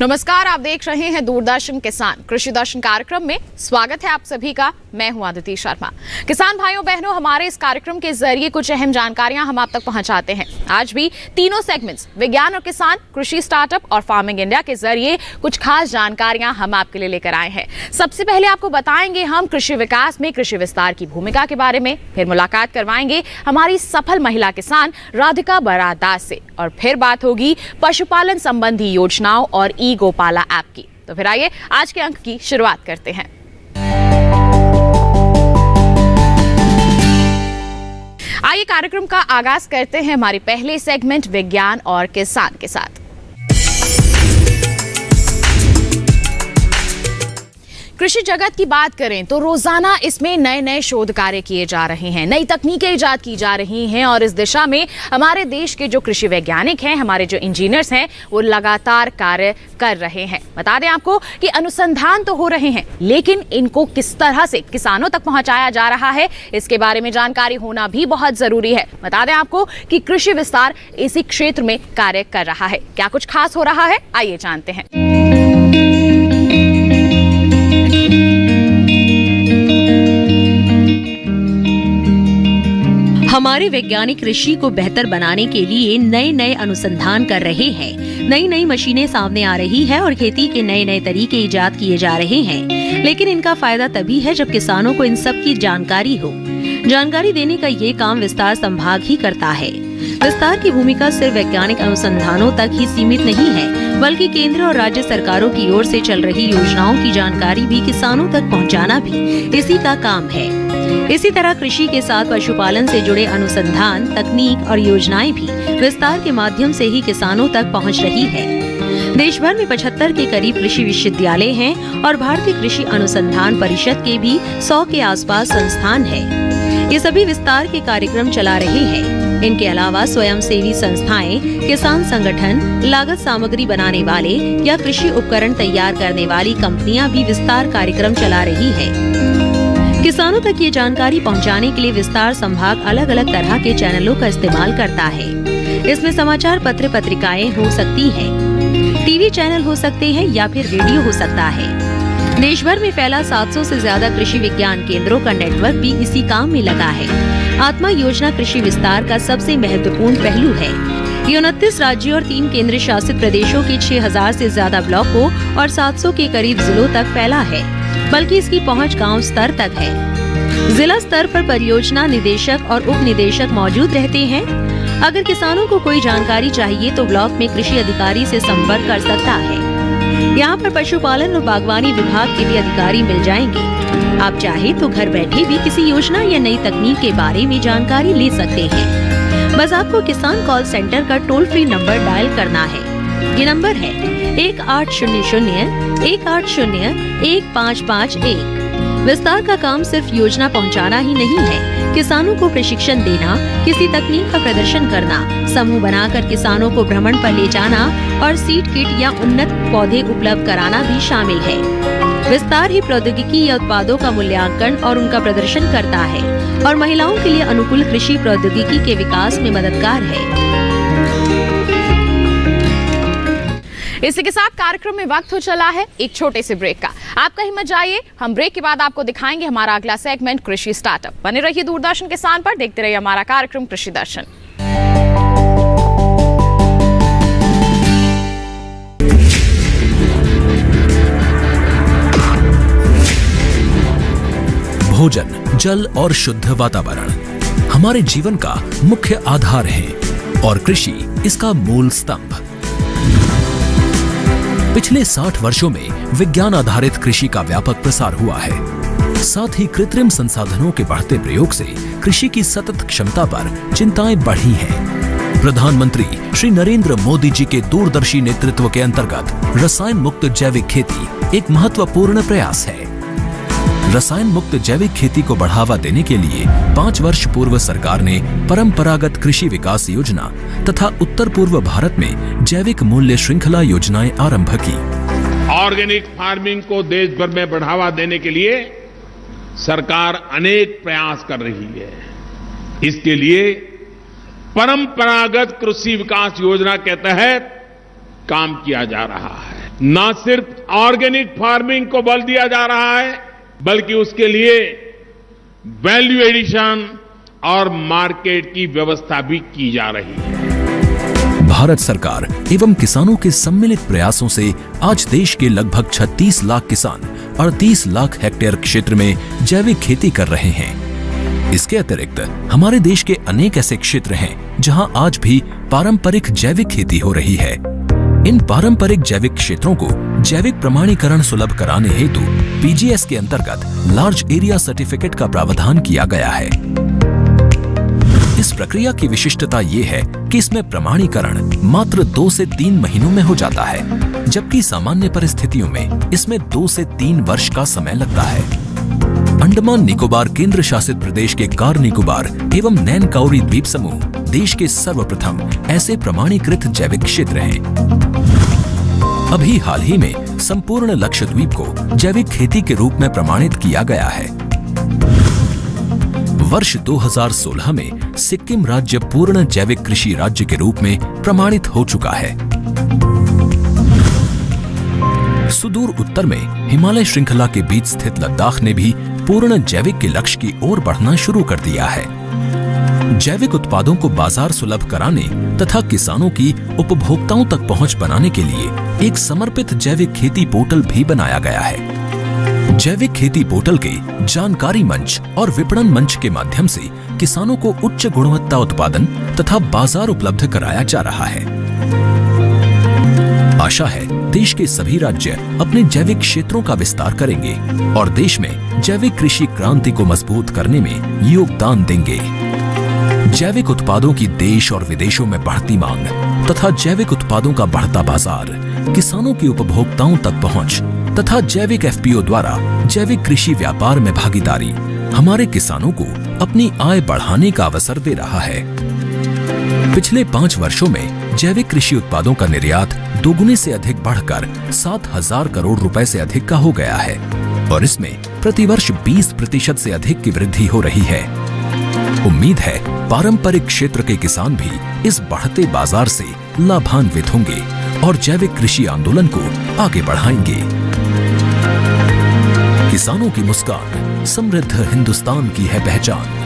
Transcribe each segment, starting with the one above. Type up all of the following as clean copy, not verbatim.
नमस्कार, आप देख रहे हैं दूरदर्शन किसान कृषि दर्शन कार्यक्रम में। स्वागत है आप सभी का। मैं हूं आदिति शर्मा। किसान भाइयों बहनों, हमारे इस कार्यक्रम के जरिए कुछ अहम जानकारियां हम आप तक पहुंचाते हैं। आज भी तीनों सेगमेंट्स विज्ञान और किसान, कृषि स्टार्टअप और फार्मिंग इंडिया के जरिए कुछ खास जानकारियां हम आपके लिए लेकर आए हैं। सबसे पहले आपको बताएंगे हम कृषि विकास में कृषि विस्तार की भूमिका के बारे में, फिर मुलाकात करवाएंगे हमारी सफल महिला किसान राधिका बरादास से, और फिर बात होगी पशुपालन संबंधी योजनाओं और ई गोपाला ऐप की। तो फिर आइए आज के अंक की शुरुआत करते हैं। आइए कार्यक्रम का आगाज करते हैं हमारी पहले सेगमेंट विज्ञान और किसान के साथ। कृषि जगत की बात करें तो रोजाना इसमें नए नए शोध कार्य किए जा रहे हैं, नई तकनीकें इजाद की जा रही हैं, और इस दिशा में हमारे देश के जो कृषि वैज्ञानिक हैं, हमारे जो इंजीनियर्स हैं, वो लगातार कार्य कर रहे हैं। बता दें आपको कि अनुसंधान तो हो रहे हैं, लेकिन इनको किस तरह से किसानों तक पहुंचाया जा रहा है, इसके बारे में जानकारी होना भी बहुत जरूरी है। बता दें आपको कि कृषि विस्तार इसी क्षेत्र में कार्य कर रहा है। क्या कुछ खास हो रहा है, आइए जानते हैं। हमारे वैज्ञानिक कृषि को बेहतर बनाने के लिए नए नए अनुसंधान कर रहे हैं। नई नई मशीनें सामने आ रही है और खेती के नए नए तरीके इजाद किए जा रहे हैं। लेकिन इनका फायदा तभी है जब किसानों को इन सब की जानकारी हो। जानकारी देने का ये काम विस्तार संभाग ही करता है। विस्तार की भूमिका सिर्फ वैज्ञानिक अनुसंधानों तक ही सीमित नहीं है, बल्कि केंद्र और राज्य सरकारों की ओर से चल रही योजनाओं की जानकारी भी किसानों तक पहुंचाना भी इसी का काम है। इसी तरह कृषि के साथ पशुपालन से जुड़े अनुसंधान, तकनीक और योजनाएं भी विस्तार के माध्यम से ही किसानों तक पहुंच रही है। देश भर में 75 के करीब कृषि विश्वविद्यालय हैं और भारतीय कृषि अनुसंधान परिषद के भी 100 के आसपास संस्थान हैं। ये सभी विस्तार के कार्यक्रम चला रहे हैं। इनके अलावा स्वयंसेवी संस्थाएं, किसान संगठन, लागत सामग्री बनाने वाले या कृषि उपकरण तैयार करने वाली कंपनियां भी विस्तार कार्यक्रम चला रही है। किसानों तक ये जानकारी पहुंचाने के लिए विस्तार संभाग अलग अलग तरह के चैनलों का इस्तेमाल करता है। इसमें समाचार पत्र पत्रिकाएं हो सकती हैं, टीवी चैनल हो सकते हैं या फिर रेडियो हो सकता है। देश भर में फैला 700 से ज्यादा कृषि विज्ञान केंद्रों का नेटवर्क भी इसी काम में लगा है। आत्मा योजना कृषि विस्तार का सबसे महत्वपूर्ण पहलू है। ये 29 राज्यों और 3 केंद्र शासित प्रदेशों के 6000 से ज्यादा ब्लॉकों और 700 के करीब जिलों तक फैला है, बल्कि इसकी पहुंच गांव स्तर तक है। जिला स्तर पर परियोजना निदेशक और उप निदेशक मौजूद रहते हैं। अगर किसानों को कोई जानकारी चाहिए तो ब्लॉक में कृषि अधिकारी से संपर्क कर सकता है। यहाँ पर पशुपालन और बागवानी विभाग के भी अधिकारी मिल जाएंगे। आप चाहे तो घर बैठे भी किसी योजना या नई तकनीक के बारे में जानकारी ले सकते हैं। बस आपको किसान कॉल सेंटर का टोल फ्री नंबर डायल करना है। ये नंबर है 1800-180-1551। विस्तार का काम सिर्फ योजना पहुंचाना ही नहीं है, किसानों को प्रशिक्षण देना, किसी तकनीक का प्रदर्शन करना, समूह बनाकर किसानों को भ्रमण पर ले जाना और सीड किट या उन्नत पौधे उपलब्ध कराना भी शामिल है। विस्तार ही प्रौद्योगिकी या उत्पादों का मूल्यांकन और उनका प्रदर्शन करता है और महिलाओं के लिए अनुकूल कृषि प्रौद्योगिकी के विकास में मददगार है। इसी के साथ कार्यक्रम में वक्त हो चला है एक छोटे से ब्रेक का। आप कहीं मत जाइए, हम ब्रेक के बाद आपको दिखाएंगे हमारा अगला सेगमेंट कृषि स्टार्टअप। बने रहिए दूरदर्शन किसान पर, देखते रहिए हमारा कार्यक्रम कृषि दर्शन। भोजन, जल और शुद्ध वातावरण हमारे जीवन का मुख्य आधार है और कृषि इसका मूल स्तंभ। पिछले 60 वर्षों में विज्ञान आधारित कृषि का व्यापक प्रसार हुआ है। साथ ही कृत्रिम संसाधनों के बढ़ते प्रयोग से कृषि की सतत क्षमता पर चिंताएं बढ़ी हैं। प्रधानमंत्री श्री नरेंद्र मोदी जी के दूरदर्शी नेतृत्व के अंतर्गत रसायन मुक्त जैविक खेती एक महत्वपूर्ण प्रयास है। रसायन मुक्त जैविक खेती को बढ़ावा देने के लिए 5 वर्ष पूर्व सरकार ने परंपरागत कृषि विकास योजना तथा उत्तर पूर्व भारत में जैविक मूल्य श्रृंखला योजनाएं आरंभ की। ऑर्गेनिक फार्मिंग को देश भर में बढ़ावा देने के लिए सरकार अनेक प्रयास कर रही है। इसके लिए परंपरागत कृषि विकास योजना के तहत काम किया जा रहा है। न सिर्फ ऑर्गेनिक फार्मिंग को बल दिया जा रहा है, बल्कि उसके लिए वैल्यू एडिशन और मार्केट की व्यवस्था भी की जा रही है। भारत सरकार एवं किसानों के सम्मिलित प्रयासों से आज देश के लगभग 36 लाख किसान 38 लाख हेक्टेयर क्षेत्र में जैविक खेती कर रहे हैं। इसके अतिरिक्त हमारे देश के अनेक ऐसे क्षेत्र हैं जहां आज भी पारंपरिक जैविक खेती हो रही है। इन पारंपरिक जैविक क्षेत्रों को जैविक प्रमाणीकरण सुलभ कराने हेतु पीजीएस के अंतर्गत लार्ज एरिया सर्टिफिकेट का प्रावधान किया गया है। इस प्रक्रिया की विशिष्टता ये है कि इसमें प्रमाणीकरण मात्र 2 से 3 महीनों में हो जाता है, जबकि सामान्य परिस्थितियों में इसमें 2 से 3 वर्ष का समय लगता है। अंडमान निकोबार केंद्र शासित प्रदेश के कार निकोबार एवं नैन काउरी द्वीप समूह देश के सर्वप्रथम ऐसे प्रमाणीकृत जैविक क्षेत्र हैं। अभी हाल ही में संपूर्ण लक्षद्वीप को जैविक खेती के रूप में प्रमाणित किया गया है। वर्ष 2016 में सिक्किम राज्य पूर्ण जैविक कृषि राज्य के रूप में प्रमाणित हो चुका है। सुदूर उत्तर में हिमालय श्रृंखला के बीच स्थित लद्दाख ने भी पूर्ण जैविक के लक्ष्य की ओर बढ़ना शुरू कर दिया है। जैविक उत्पादों को बाजार सुलभ कराने तथा किसानों की उपभोक्ताओं तक पहुंच बनाने के लिए एक समर्पित जैविक खेती पोर्टल भी बनाया गया है। जैविक खेती पोर्टल के जानकारी मंच और विपणन मंच के माध्यम से किसानों को उच्च गुणवत्ता उत्पादन तथा बाजार उपलब्ध कराया जा रहा है। आशा है देश के सभी राज्य अपने जैविक क्षेत्रों का विस्तार करेंगे और देश में जैविक कृषि क्रांति को मजबूत करने में योगदान देंगे। जैविक उत्पादों की देश और विदेशों में बढ़ती मांग तथा जैविक उत्पादों का बढ़ता बाजार, किसानों की उपभोक्ताओं तक पहुंच तथा जैविक एफपीओ द्वारा जैविक कृषि व्यापार में भागीदारी हमारे किसानों को अपनी आय बढ़ाने का अवसर दे रहा है। पिछले 5 वर्षों में जैविक कृषि उत्पादों का निर्यात दोगुने से अधिक बढ़कर 7,000 करोड़ रुपए से अधिक का हो गया है और इसमें प्रतिवर्ष 20% से अधिक की वृद्धि हो रही है। उम्मीद है पारंपरिक क्षेत्र के किसान भी इस बढ़ते बाजार से लाभान्वित होंगे और जैविक कृषि आंदोलन को आगे बढ़ाएंगे। किसानों की मुस्कान समृद्ध हिंदुस्तान की है पहचान।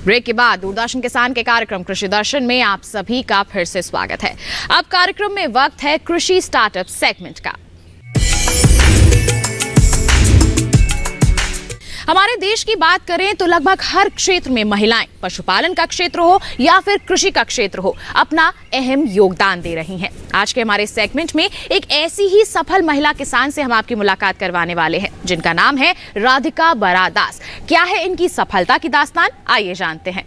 ब्रेक के बाद दूरदर्शन किसान के कार्यक्रम कृषि दर्शन में आप सभी का फिर से स्वागत है। अब कार्यक्रम में वक्त है कृषि स्टार्टअप सेगमेंट का। हमारे देश की बात करें तो लगभग हर क्षेत्र में महिलाएं, पशुपालन का क्षेत्र हो या फिर कृषि का क्षेत्र हो, अपना अहम योगदान दे रही हैं। आज के हमारे सेगमेंट में एक ऐसी ही सफल महिला किसान से हम आपकी मुलाकात करवाने वाले हैं, जिनका नाम है राधिका बरादास। क्या है इनकी सफलता की दास्तान, आइए जानते हैं।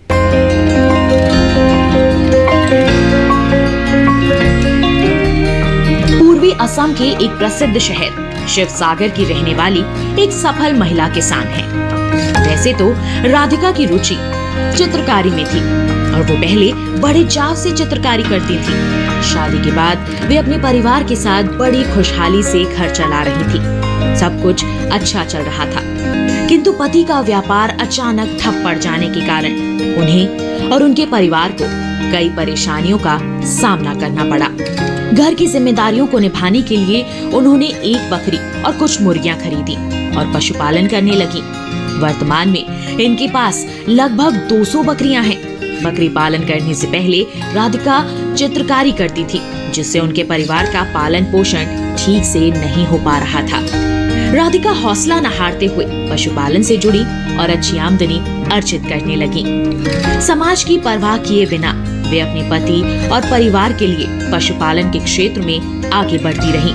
पूर्वी असम के एक प्रसिद्ध शहर शिवसागर की रहने वाली एक सफल महिला किसान है। वैसे तो राधिका की रुचि चित्रकारी में थी और वो पहले बड़े चाव से चित्रकारी करती थी। शादी के बाद वे अपने परिवार के साथ बड़ी खुशहाली से घर चला रही थी। सब कुछ अच्छा चल रहा था, किंतु पति का व्यापार अचानक ठप पड़ जाने के कारण उन्हें और उनके परिवार को कई परेशानियों का सामना करना पड़ा। घर की जिम्मेदारियों को निभाने के लिए उन्होंने एक बकरी और कुछ मुर्गियां खरीदी और पशुपालन करने लगी। वर्तमान में इनके पास लगभग 200 बकरियां हैं। बकरी पालन करने से पहले राधिका चित्रकारी करती थी, जिससे उनके परिवार का पालन पोषण ठीक से नहीं हो पा रहा था। राधिका हौसला न हारते हुए पशुपालन से जुड़ी और अच्छी आमदनी अर्जित करने लगी। समाज की परवाह किए बिना वे अपने पति और परिवार के लिए पशुपालन के क्षेत्र में आगे बढ़ती रहीं।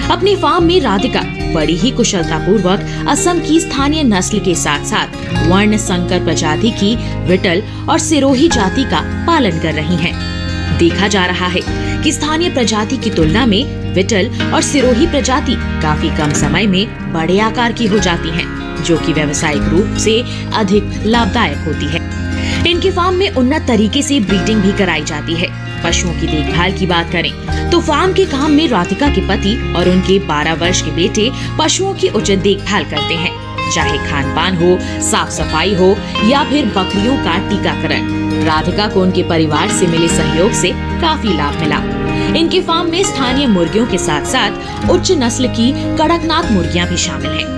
अपने फार्म में राधिका बड़ी ही कुशलता पूर्वक असम की स्थानीय नस्ल के साथ साथ वर्ण संकर प्रजाति की विटल और सिरोही जाति का पालन कर रही हैं। देखा जा रहा है कि स्थानीय प्रजाति की तुलना में विटल और सिरोही प्रजाति काफी कम समय में बड़े आकार की हो जाती हैं, जो कि व्यावसायिक रूप से अधिक लाभदायक होती है। इनके फार्म में उन्नत तरीके से ब्रीडिंग भी कराई जाती है। पशुओं की देखभाल की बात करें तो फार्म के काम में राधिका के पति और उनके 12 वर्ष के बेटे पशुओं की उचित देखभाल करते हैं, चाहे खान पान हो, साफ सफाई हो या फिर बकरियों का टीकाकरण। राधिका को उनके परिवार से मिले सहयोग से काफी लाभ मिला। इनके फार्म में स्थानीय मुर्गियों के साथ साथ उच्च नस्ल की कड़कनाथ मुर्गियां भी शामिल हैं।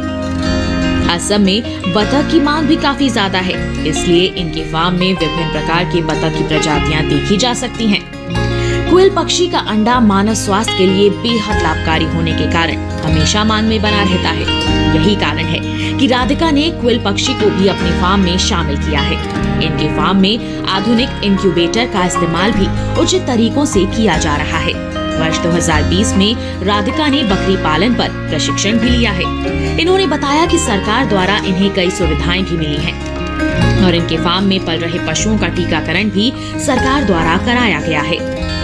असम में बतख की मांग भी काफी ज्यादा है, इसलिए इनके फार्म में विभिन्न प्रकार के बतख की प्रजातियां देखी जा सकती हैं। क्विल पक्षी का अंडा मानव स्वास्थ्य के लिए बेहद लाभकारी होने के कारण हमेशा मांग में बना रहता है। यही कारण है कि राधिका ने क्विल पक्षी को भी अपने फार्म में शामिल किया है। इनके फार्म में आधुनिक इंक्यूबेटर का इस्तेमाल भी उचित तरीकों से किया जा रहा है। वर्ष 2020 में राधिका ने बकरी पालन पर प्रशिक्षण भी लिया है। इन्होंने बताया कि सरकार द्वारा इन्हें कई सुविधाएं भी मिली हैं और इनके फार्म में पल रहे पशुओं का टीकाकरण भी सरकार द्वारा कराया गया है।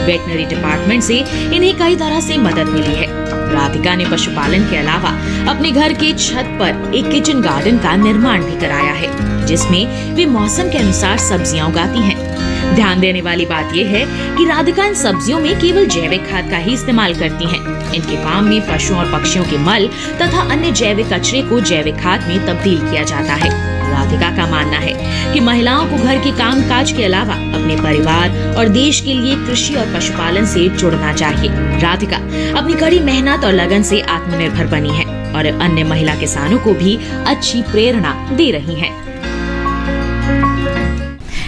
वेटनरी डिपार्टमेंट से इन्हें कई तरह से मदद मिली है। राधिका ने पशुपालन के अलावा अपने घर के छत पर एक किचन गार्डन का निर्माण भी कराया है, जिसमें वे मौसम के अनुसार सब्जियां उगाती हैं। ध्यान देने वाली बात यह है कि राधिका इन सब्जियों में केवल जैविक खाद का ही इस्तेमाल करती हैं। इनके फार्म में पशुओं और पक्षियों के मल तथा अन्य जैविक कचरे को जैविक खाद में तब्दील किया जाता है। राधिका का मानना है कि महिलाओं को घर के काम काज के अलावा अपने परिवार और देश के लिए कृषि और पशुपालन से जुड़ना चाहिए। राधिका अपनी कड़ी मेहनत और लगन से आत्मनिर्भर बनी है और अन्य महिला किसानों को भी अच्छी प्रेरणा दे रही हैं।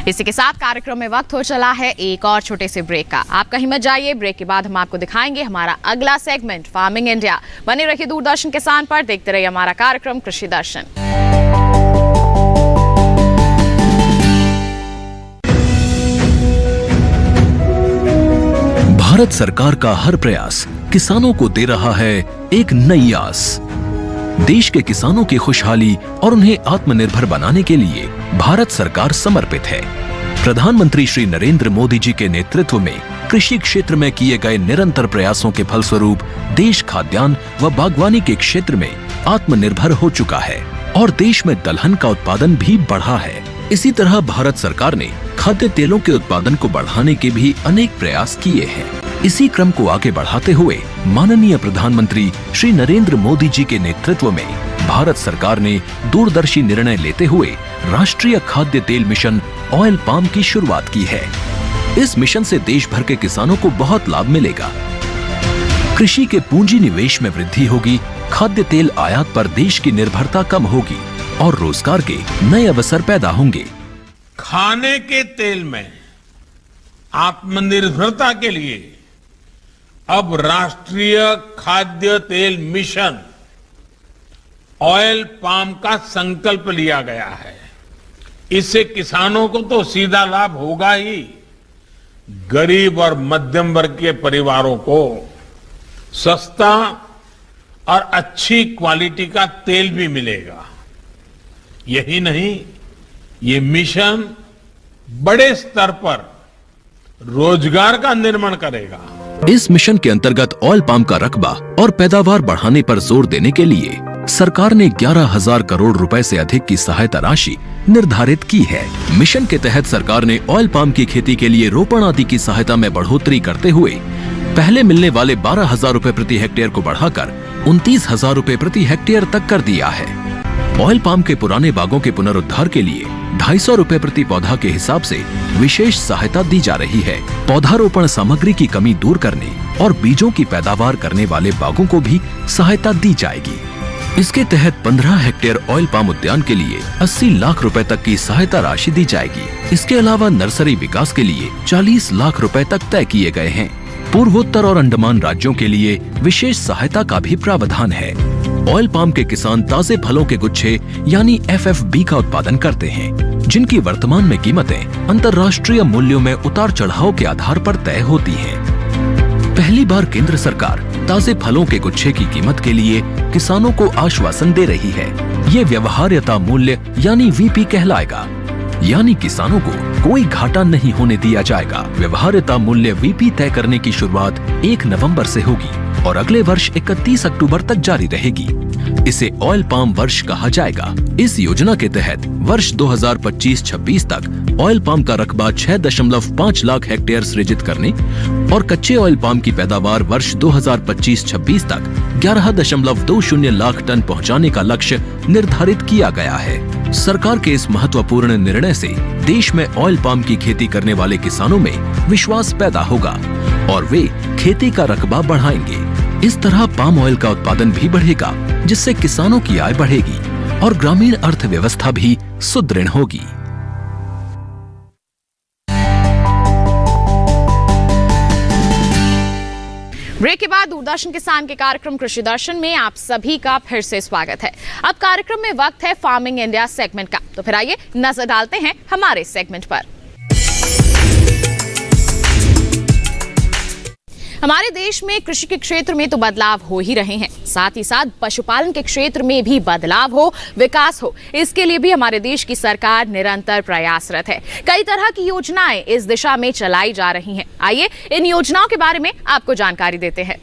इसी के साथ कार्यक्रम में वक्त हो चला है एक और छोटे से ब्रेक का। आप कहीं मत जाइए, ब्रेक के बाद हम आपको दिखाएंगे हमारा अगला सेगमेंट फार्मिंग इंडिया। बने रहिए दूरदर्शन किसान पर, देखते रहिए हमारा कार्यक्रम कृषि दर्शन। भारत सरकार का हर प्रयास किसानों को दे रहा है एक नई आस। देश के किसानों की खुशहाली और उन्हें आत्मनिर्भर बनाने के लिए भारत सरकार समर्पित है। प्रधानमंत्री श्री नरेंद्र मोदी जी के नेतृत्व में कृषि क्षेत्र में किए गए निरंतर प्रयासों के फलस्वरूप देश खाद्यान्न व बागवानी के क्षेत्र में आत्मनिर्भर हो चुका है और देश में दलहन का उत्पादन भी बढ़ा है। इसी तरह भारत सरकार ने खाद्य तेलों के उत्पादन को बढ़ाने के भी अनेक प्रयास किए हैं। इसी क्रम को आगे बढ़ाते हुए माननीय प्रधानमंत्री श्री नरेंद्र मोदी जी के नेतृत्व में भारत सरकार ने दूरदर्शी निर्णय लेते हुए राष्ट्रीय खाद्य तेल मिशन ऑयल पाम की शुरुआत की है। इस मिशन से देश भर के किसानों को बहुत लाभ मिलेगा। कृषि के पूंजी निवेश में वृद्धि होगी, खाद्य तेल आयात पर देश की निर्भरता कम होगी और रोजगार के नए अवसर पैदा होंगे। खाने के तेल में आत्मनिर्भरता के लिए अब राष्ट्रीय खाद्य तेल मिशन ऑयल पाम का संकल्प लिया गया है। इससे किसानों को तो सीधा लाभ होगा ही, गरीब और मध्यम वर्ग के परिवारों को सस्ता और अच्छी क्वालिटी का तेल भी मिलेगा। यही नहीं, ये मिशन बड़े स्तर पर रोजगार का निर्माण करेगा। इस मिशन के अंतर्गत ऑयल पाम का रकबा और पैदावार बढ़ाने पर जोर देने के लिए सरकार ने 11,000 करोड़ रुपए से अधिक की सहायता राशि निर्धारित की है। मिशन के तहत सरकार ने ऑयल पाम की खेती के लिए रोपण आदि की सहायता में बढ़ोतरी करते हुए पहले मिलने वाले 12,000 रुपए प्रति हेक्टेयर को बढ़ाकर 29,000 रुपए प्रति हेक्टेयर तक कर दिया है। ऑयल पाम के पुराने बागों के पुनरुद्धार के लिए 250 रुपए प्रति पौधा के हिसाब से विशेष सहायता दी जा रही है। पौधारोपण सामग्री की कमी दूर करने और बीजों की पैदावार करने वाले बागों को भी सहायता दी जाएगी। इसके तहत 15 हेक्टेयर ऑयल पाम उद्यान के लिए 80 लाख रुपए तक की सहायता राशि दी जाएगी। इसके अलावा नर्सरी विकास के लिए 40 लाख रुपए तक तय किए गए हैं। पूर्वोत्तर और अंडमान राज्यों के लिए विशेष सहायता का भी प्रावधान है। ऑयल पाम के किसान ताजे फलों के गुच्छे यानी FFB का उत्पादन करते हैं, जिनकी वर्तमान में कीमतें अंतर्राष्ट्रीय मूल्यों में उतार चढ़ाव के आधार पर तय होती हैं। पहली बार केंद्र सरकार ताजे फलों के गुच्छे की कीमत के लिए किसानों को आश्वासन दे रही है। ये व्यवहार्यता मूल्य यानी VP कहलाएगा, यानी किसानों को कोई घाटा नहीं होने दिया जाएगा। व्यवहार्यता मूल्य VP तय करने की शुरुआत 1 नवंबर से होगी और अगले वर्ष 31 अक्टूबर तक जारी रहेगी। इसे ऑयल पाम वर्ष कहा जाएगा। इस योजना के तहत वर्ष 2025-26 तक ऑयल पाम का रकबा 6.5 लाख हेक्टेयर सृजित करने और कच्चे ऑयल पाम की पैदावार वर्ष 2025-26 तक 11.20 लाख टन पहुंचाने का लक्ष्य निर्धारित किया गया है। सरकार के इस महत्वपूर्ण निर्णय से देश में ऑयल पाम की खेती करने वाले किसानों में विश्वास पैदा होगा और वे खेती का रकबा बढ़ाएंगे। इस तरह पाम ऑयल का उत्पादन भी बढ़ेगा, जिससे किसानों की आय बढ़ेगी और ग्रामीण अर्थव्यवस्था भी सुदृढ़ होगी। ब्रेक के बाद दूरदर्शन किसान के कार्यक्रम कृषि दर्शन में आप सभी का फिर से स्वागत है। अब कार्यक्रम में वक्त है फार्मिंग इंडिया सेगमेंट का, तो फिर आइए नजर डालते हैं हमारे सेगमेंट पर। हमारे देश में कृषि के क्षेत्र में तो बदलाव हो ही रहे हैं, साथ ही साथ पशुपालन के क्षेत्र में भी बदलाव हो, विकास हो, इसके लिए भी हमारे देश की सरकार निरंतर प्रयासरत है। कई तरह की योजनाएं इस दिशा में चलाई जा रही हैं। आइए इन योजनाओं के बारे में आपको जानकारी देते हैं।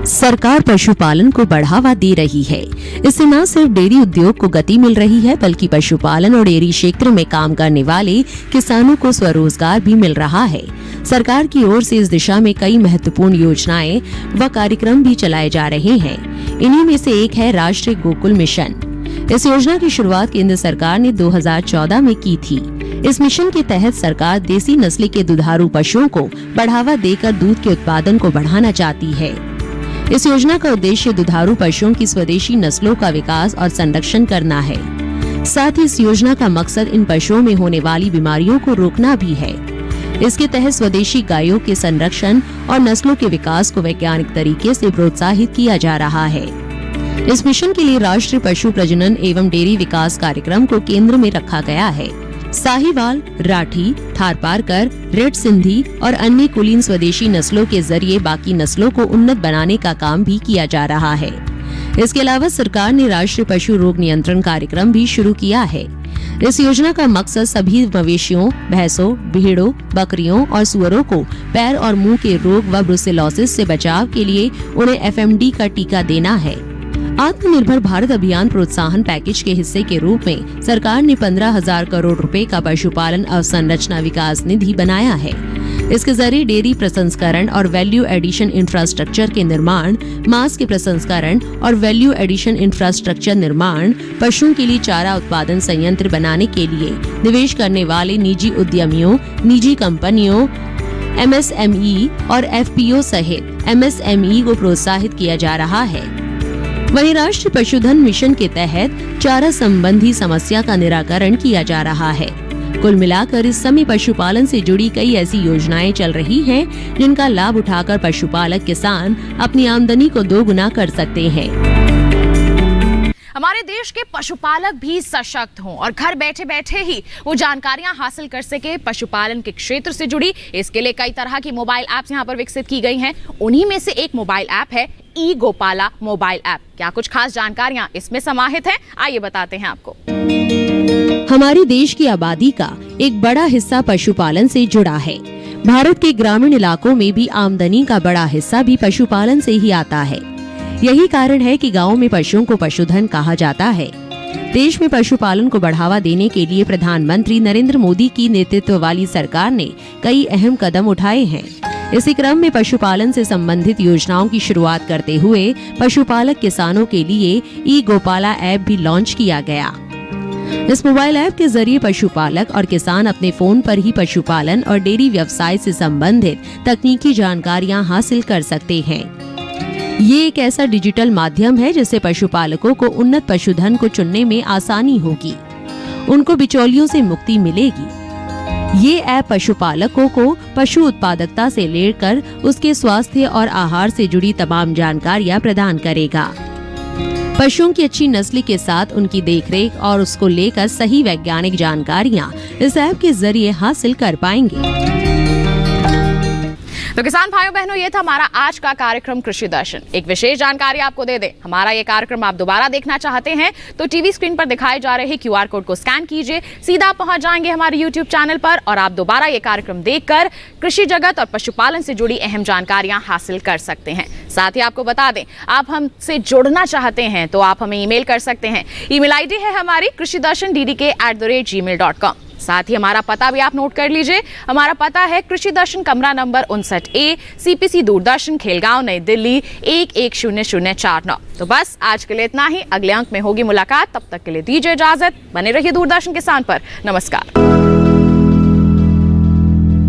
सरकार पशुपालन को बढ़ावा दे रही है। इससे न सिर्फ डेयरी उद्योग को गति मिल रही है, बल्कि पशुपालन और डेयरी क्षेत्र में काम करने वाले किसानों को स्वरोजगार भी मिल रहा है। सरकार की ओर से इस दिशा में कई महत्वपूर्ण योजनाएं व कार्यक्रम भी चलाए जा रहे हैं। इन्हीं में से एक है राष्ट्रीय गोकुल मिशन। इस योजना की शुरुआत केंद्र सरकार ने 2014 में की थी। इस मिशन के तहत सरकार देसी नस्ल के दुधारू पशुओं को बढ़ावा देकर दूध के उत्पादन को बढ़ाना चाहती है। इस योजना का उद्देश्य दुधारू पशुओं की स्वदेशी नस्लों का विकास और संरक्षण करना है। साथ ही इस योजना का मकसद इन पशुओं में होने वाली बीमारियों को रोकना भी है। इसके तहत स्वदेशी गायों के संरक्षण और नस्लों के विकास को वैज्ञानिक तरीके से प्रोत्साहित किया जा रहा है। इस मिशन के लिए राष्ट्रीय पशु प्रजनन एवं डेयरी विकास कार्यक्रम को केंद्र में रखा गया है। साहिवाल, राठी, थारपारकर, रेड सिंधी और अन्य कुलीन स्वदेशी नस्लों के जरिए बाकी नस्लों को उन्नत बनाने का काम भी किया जा रहा है। इसके अलावा सरकार ने राष्ट्रीय पशु रोग नियंत्रण कार्यक्रम भी शुरू किया है। इस योजना का मकसद सभी मवेशियों, भैंसों, भेड़ों, बकरियों और सुअरों को पैर और मुंह के रोग व ब्रुसेलोसिस से बचाव के लिए उन्हें FMD का टीका देना है। आत्मनिर्भर भारत अभियान प्रोत्साहन पैकेज के हिस्से के रूप में सरकार ने 15,000 करोड़ रुपए का पशुपालन अवसंरचना विकास निधि बनाया है। इसके जरिए डेयरी प्रसंस्करण और वैल्यू एडिशन इंफ्रास्ट्रक्चर के निर्माण, मांस के प्रसंस्करण और वैल्यू एडिशन इंफ्रास्ट्रक्चर निर्माण, पशुओं के लिए चारा उत्पादन संयंत्र बनाने के लिए निवेश करने वाले निजी उद्यमियों, निजी कंपनियों, MSME और FPO सहित MSME को प्रोत्साहित किया जा रहा है। वहीं राष्ट्रीय पशुधन मिशन के तहत चारा संबंधी समस्या का निराकरण किया जा रहा है। कुल मिलाकर इस समय पशुपालन से जुड़ी कई ऐसी योजनाएं चल रही हैं, जिनका लाभ उठाकर पशुपालक किसान अपनी आमदनी को दोगुना कर सकते हैं। हमारे देश के पशुपालक भी सशक्त हों और घर बैठे बैठे ही वो जानकारियां हासिल कर सके पशुपालन के क्षेत्र से जुड़ी। इसके लिए कई तरह की मोबाइल ऐप्स यहाँ पर विकसित की गई हैं। उन्हीं में से एक मोबाइल ऐप है ई-गोपाला मोबाइल ऐप। क्या कुछ खास जानकारियां इसमें समाहित हैं, आइए बताते हैं आपको। हमारे देश की आबादी का एक बड़ा हिस्सा पशुपालन से जुड़ा है। भारत के ग्रामीण इलाकों में भी आमदनी का बड़ा हिस्सा भी पशुपालन से ही आता है। यही कारण है कि गाँव में पशुओं को पशुधन कहा जाता है। देश में पशुपालन को बढ़ावा देने के लिए प्रधानमंत्री नरेंद्र मोदी की नेतृत्व वाली सरकार ने कई अहम कदम उठाए हैं। इसी क्रम में पशुपालन से संबंधित योजनाओं की शुरुआत करते हुए पशुपालक किसानों के लिए ई-गोपाला ऐप भी लॉन्च किया गया। इस मोबाइल ऐप के जरिए पशुपालक और किसान अपने फोन पर ही पशुपालन और डेयरी व्यवसाय से संबंधित तकनीकी जानकारियां हासिल कर सकते हैं। ये एक ऐसा डिजिटल माध्यम है जिससे पशुपालकों को उन्नत पशुधन को चुनने में आसानी होगी। उनको बिचौलियों से मुक्ति मिलेगी। ये ऐप पशुपालकों को पशु उत्पादकता से लेकर उसके स्वास्थ्य और आहार से जुड़ी तमाम जानकारियां प्रदान करेगा। पशुओं की अच्छी नस्ल के साथ उनकी देखरेख और उसको लेकर सही वैज्ञानिक जानकारियां इस ऐप के जरिए हासिल कर पाएंगे। तो किसान भाइयों बहनों, ये था हमारा आज का कार्यक्रम कृषि दर्शन। एक विशेष जानकारी आपको दे दें, हमारा ये कार्यक्रम आप दोबारा देखना चाहते हैं तो टीवी स्क्रीन पर दिखाए जा रहे QR कोड को स्कैन कीजिए, सीधा पहुंच जाएंगे हमारे YouTube चैनल पर और आप दोबारा ये कार्यक्रम देखकर कृषि जगत और पशुपालन से जुड़ी अहम जानकारियां हासिल कर सकते हैं। साथ ही आपको बता दें, आप हमसे जुड़ना चाहते हैं तो आप हमें ईमेल कर सकते हैं। ईमेल आईडी है हमारी krishidarshan@gmail.com। साथ ही हमारा पता भी आप नोट कर लीजिए। हमारा पता है कृषि दर्शन, कमरा number 59A, CPC Doordarshan, Khelgaon, नई दिल्ली 110049। तो बस आज के लिए इतना ही। अगले अंक में होगी मुलाकात, तब तक के लिए दीजिए इजाजत। बने रहिए दूरदर्शन किसान पर। नमस्कार।